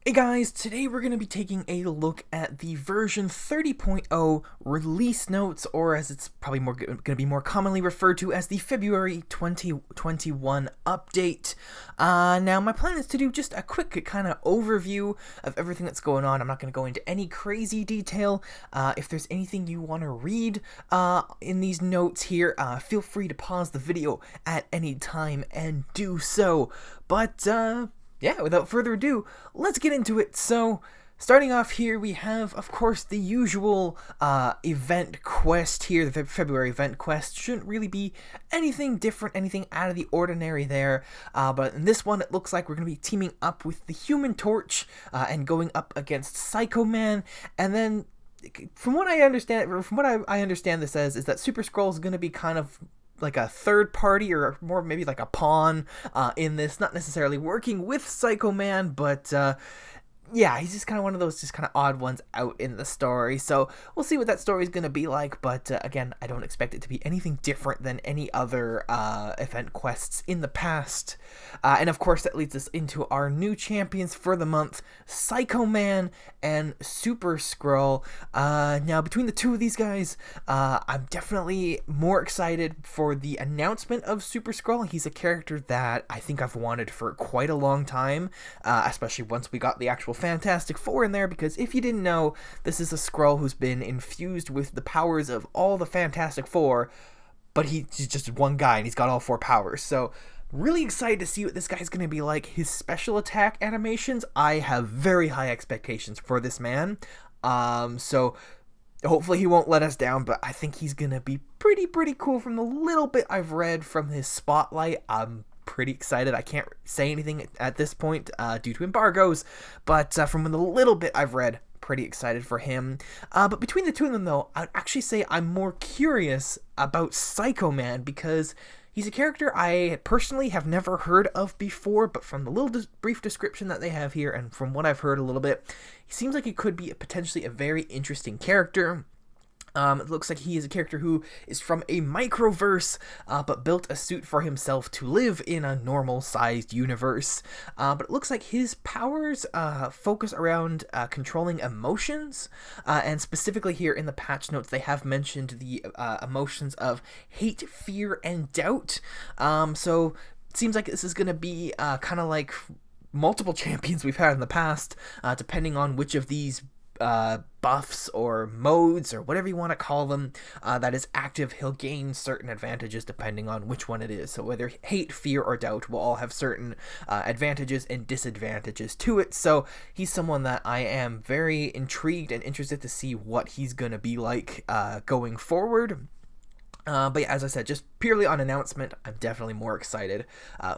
Hey guys, today we're going to be taking a look at the version 30.0 release notes, or as it's probably going to be more commonly referred to as the February 2021 update. Now my plan is to do just a quick kind of overview of everything that's going on. I'm not going to go into any crazy detail. If there's anything you want to read in these notes here, feel free to pause the video at any time and do so. But yeah, without further ado, let's get into it. So, starting off here, we have, of course, the usual event quest here, the February event quest. Shouldn't really be anything different, anything out of the ordinary there. But in this one, it looks like we're going to be teaming up with the Human Torch and going up against PsychoMan. And then, from what I understand, I understand this as, is that Super Skrull is going to be kind of like a third party, or more maybe like a pawn in this, not necessarily working with PsychoMan, but yeah, he's just kind of one of those just kind of odd ones out in the story. So we'll see what that story is going to be like, but again, I don't expect it to be anything different than any other event quests in the past. And of course, that leads us into our new champions for the month, PsychoMan and Super Skrull. Now, between the two of these guys, I'm definitely more excited for the announcement of Super Skrull. He's a character that I think I've wanted for quite a long time, especially once we got the actual Fantastic Four in there, because if you didn't know, this is a Skrull who's been infused with the powers of all the Fantastic Four, but he's just one guy and he's got all four powers. So really excited to see what this guy's going to be like. His special attack animations, I have very high expectations for this man. So hopefully he won't let us down, but I think he's going to be pretty cool. From the little bit I've read from his spotlight, I'm pretty excited. I can't say anything at this point due to embargoes, but from the little bit I've read, pretty excited for him. But between the two of them, though, I'd actually say I'm more curious about PsychoMan, because he's a character I personally have never heard of before, but from the little brief description that they have here, and from what I've heard a little bit, he seems like he could be potentially a very interesting character. It looks like he is a character who is from a microverse, but built a suit for himself to live in a normal-sized universe. But it looks like his powers focus around controlling emotions, and specifically here in the patch notes, they have mentioned the emotions of hate, fear, and doubt. So it seems like this is going to be kind of like multiple champions we've had in the past, depending on which of these buffs or modes or whatever you want to call them that is active, he'll gain certain advantages depending on which one it is. So whether hate, fear, or doubt will all have certain advantages and disadvantages to it. So he's someone that I am very intrigued and interested to see what he's gonna be like going forward. But yeah, as I said, just purely on announcement, I'm definitely more excited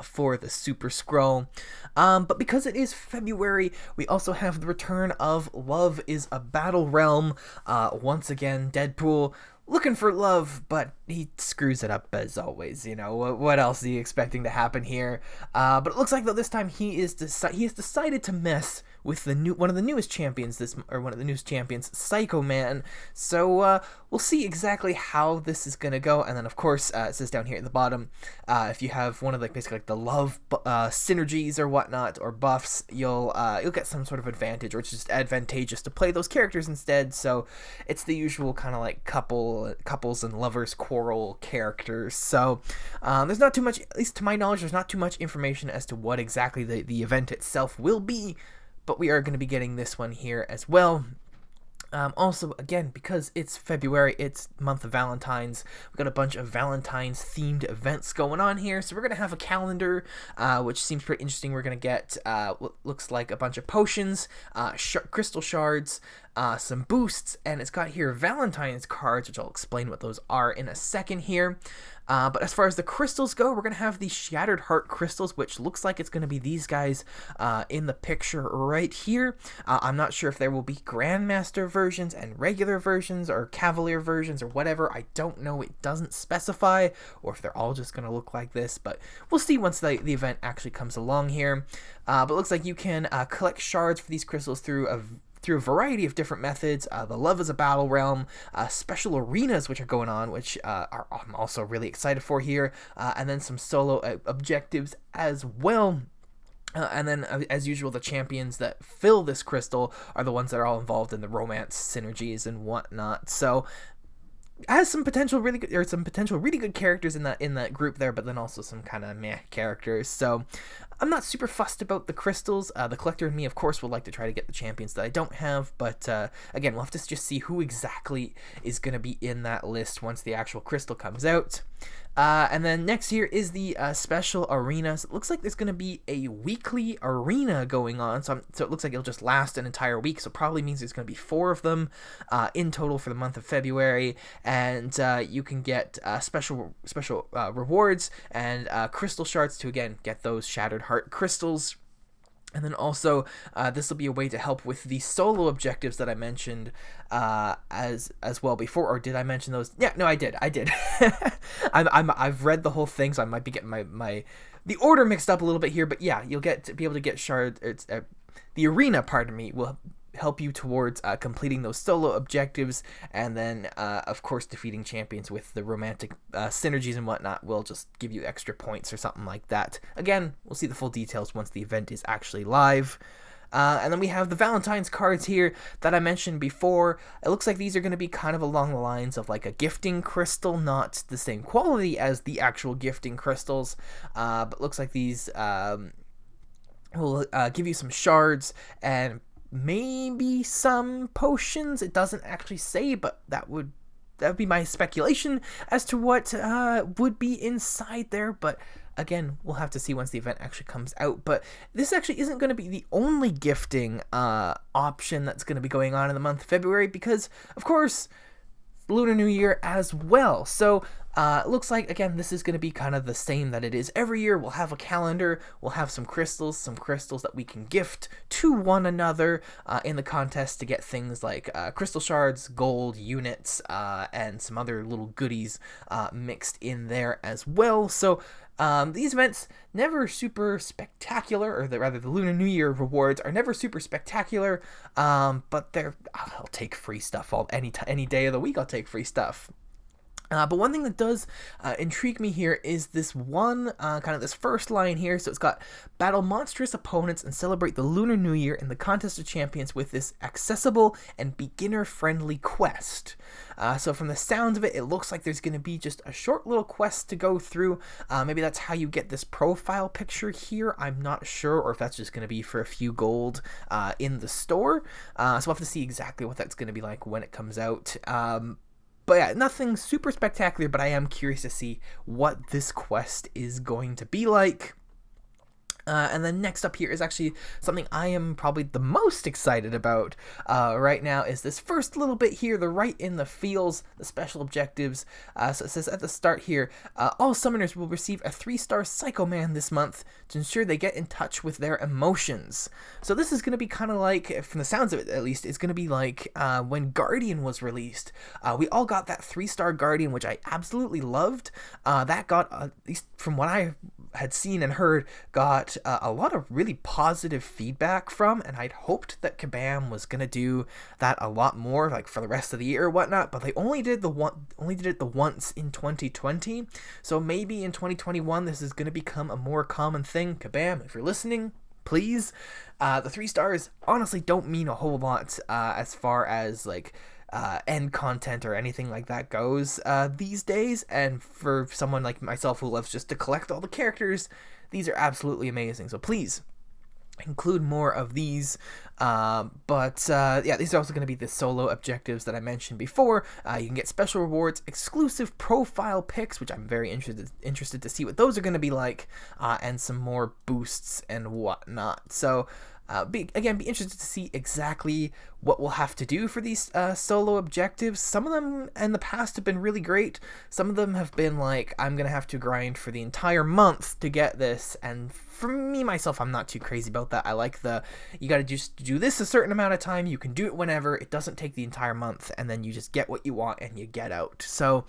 for the Super Skrull. But because it is February, we also have the return of Love is a Battlerealm. Once again, Deadpool looking for love, but he screws it up as always. You know, what else are you expecting to happen here? But it looks like, though, this time he has decided to mess with one of the newest champions, PsychoMan. So we'll see exactly how this is gonna go. And then, of course, it says down here at the bottom, if you have one of basically the love synergies or whatnot, or buffs, you'll get some sort of advantage, or it's just advantageous to play those characters instead. So it's the usual kind of like couples and lovers quarrel characters. So there's not too much, at least to my knowledge, there's not too much information as to what exactly the event itself will be, but we are going to be getting this one here as well. Also, again, because it's February, it's month of Valentine's, we've got a bunch of Valentine's themed events going on here. So we're going to have a calendar, which seems pretty interesting. We're going to get what looks like a bunch of potions, crystal shards, some boosts, and it's got here Valentine's cards, which I'll explain what those are in a second here. But as far as the crystals go, we're going to have the Shattered Heart crystals, which looks like it's going to be these guys in the picture right here. I'm not sure if there will be Grandmaster versions and regular versions or Cavalier versions or whatever. I don't know. It doesn't specify, or if they're all just going to look like this, but we'll see once the event actually comes along here. But it looks like you can collect shards for these crystals through a variety of different methods. The Love is a Battlerealm, special arenas which are going on, which I'm also really excited for here, and then some solo objectives as well. And then, as usual, the champions that fill this crystal are the ones that are all involved in the romance synergies and whatnot. So, has some potential really good, or some potential really good characters in that group there, but then also some kind of meh characters. So I'm not super fussed about the crystals. The collector and me, of course, would like to try to get the champions that I don't have, but again, we'll have to just see who exactly is going to be in that list once the actual crystal comes out. And then next here is the special arenas. It looks like there's going to be a weekly arena going on, so it looks like it'll just last an entire week, so probably means there's going to be 4 of them in total for the month of February, and you can get special rewards and crystal shards to, again, get those Shattered Heart crystals. And then also, this will be a way to help with the solo objectives that I mentioned as well before. Or did I mention those? Yeah, no, I did. I've read the whole thing, so I might be getting the order mixed up a little bit here. But yeah, you'll be able to get the arena, pardon me, will help you towards completing those solo objectives, and then of course defeating champions with the romantic synergies and whatnot will just give you extra points or something like that. Again, we'll see the full details once the event is actually live. And then we have the Valentine's cards here that I mentioned before. It looks like these are going to be kind of along the lines of like a gifting crystal, not the same quality as the actual gifting crystals, but looks like these will give you some shards and maybe some potions. It doesn't actually say, but that would be my speculation as to what would be inside there. But again, we'll have to see once the event actually comes out. But this actually isn't going to be the only gifting option that's going to be going on in the month of February, because of course Lunar New Year as well. So it looks like, again, this is going to be kind of the same that it is every year. We'll have a calendar, we'll have some crystals that we can gift to one another in the contest to get things like crystal shards, gold units, and some other little goodies mixed in there as well. So these events never super spectacular, or rather the Lunar New Year rewards are never super spectacular, but I'll take free stuff any day of the week. I'll take free stuff. But one thing that does intrigue me here is this one, kind of this first line here. So it's got battle monstrous opponents and celebrate the Lunar New Year in the Contest of Champions with this accessible and beginner-friendly quest. So from the sounds of it, it looks like there's going to be just a short little quest to go through. Maybe that's how you get this profile picture here. I'm not sure, or if that's just going to be for a few gold in the store. So we'll have to see exactly what that's going to be like when it comes out. But yeah, nothing super spectacular, but I am curious to see what this quest is going to be like. And then next up here is actually something I am probably the most excited about right now, is this first little bit here, the right in the fields, the special objectives. So it says at the start here, all summoners will receive a 3-star PsychoMan this month to ensure they get in touch with their emotions. So this is going to be kind of like, from the sounds of it at least, it's going to be like when Guardian was released. We all got that 3-star Guardian, which I absolutely loved. That got, at least from what I had seen and heard, got a lot of really positive feedback from, and I'd hoped that Kabam was gonna do that a lot more, like for the rest of the year or whatnot, but they only did it the once in 2020. So maybe in 2021 this is gonna become a more common thing. Kabam, if you're listening, please. The 3 stars honestly don't mean a whole lot as far as like end content or anything like that goes these days, and for someone like myself who loves just to collect all the characters, these are absolutely amazing. So please include more of these. Yeah, these are also going to be the solo objectives that I mentioned before. You can get special rewards, exclusive profile pics, which I'm very interested to see what those are going to be like, and some more boosts and whatnot. So be interested to see exactly what we'll have to do for these solo objectives. Some of them in the past have been really great. Some of them have been like, I'm going to have to grind for the entire month to get this. And for me, myself, I'm not too crazy about that. I like you got to just do this a certain amount of time. You can do it whenever. It doesn't take the entire month. And then you just get what you want and you get out. So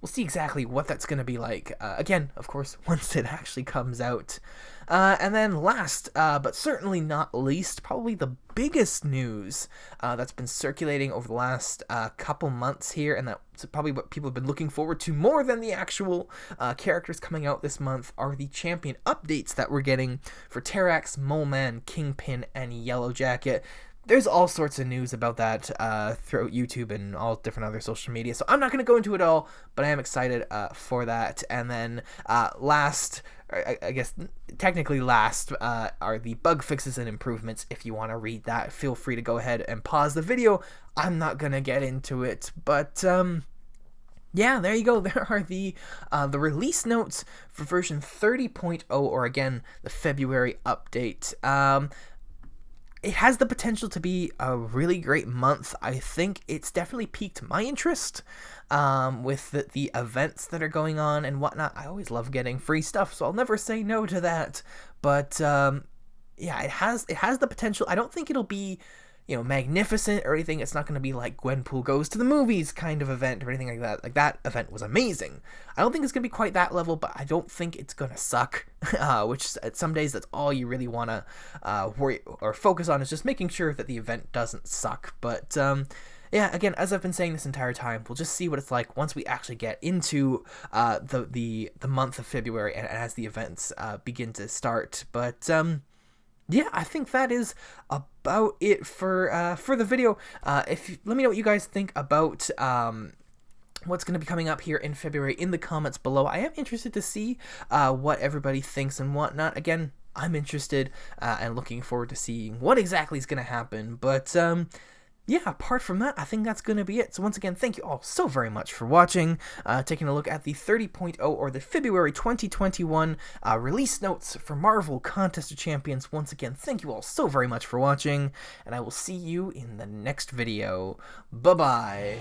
we'll see exactly what that's going to be like. Again, of course, once it actually comes out. And then last, but certainly not least, probably the biggest news that's been circulating over the last couple months here, and that's probably what people have been looking forward to more than the actual characters coming out this month, are the champion updates that we're getting for Terrax, Moleman, Kingpin, and Yellowjacket. There's all sorts of news about that throughout YouTube and all different other social media, so I'm not going to go into it all, but I am excited for that. And then last, I guess technically last, are the bug fixes and improvements. If you want to read that, feel free to go ahead and pause the video. I'm not going to get into it, but yeah, there you go. There are the release notes for version 30.0, or again, the February update. It has the potential to be a really great month. I think it's definitely piqued my interest with the events that are going on and whatnot. I always love getting free stuff, so I'll never say no to that. But yeah, it has the potential. I don't think it'll be, you know, magnificent or anything. It's not going to be like Gwenpool goes to the movies kind of event or anything like that. Like, that event was amazing. I don't think it's going to be quite that level, but I don't think it's going to suck, which at some days that's all you really want to worry or focus on, is just making sure that the event doesn't suck. But yeah, again, as I've been saying this entire time, we'll just see what it's like once we actually get into the month of February and as the events begin to start. But yeah, I think that is about it for the video. Let me know what you guys think about what's going to be coming up here in February in the comments below. I am interested to see what everybody thinks and whatnot. Again, I'm interested and looking forward to seeing what exactly is going to happen. But yeah, apart from that, I think that's going to be it. So once again, thank you all so very much for watching, taking a look at the 30.0 or the February 2021 release notes for Marvel Contest of Champions. Once again, thank you all so very much for watching, and I will see you in the next video. Bye-bye.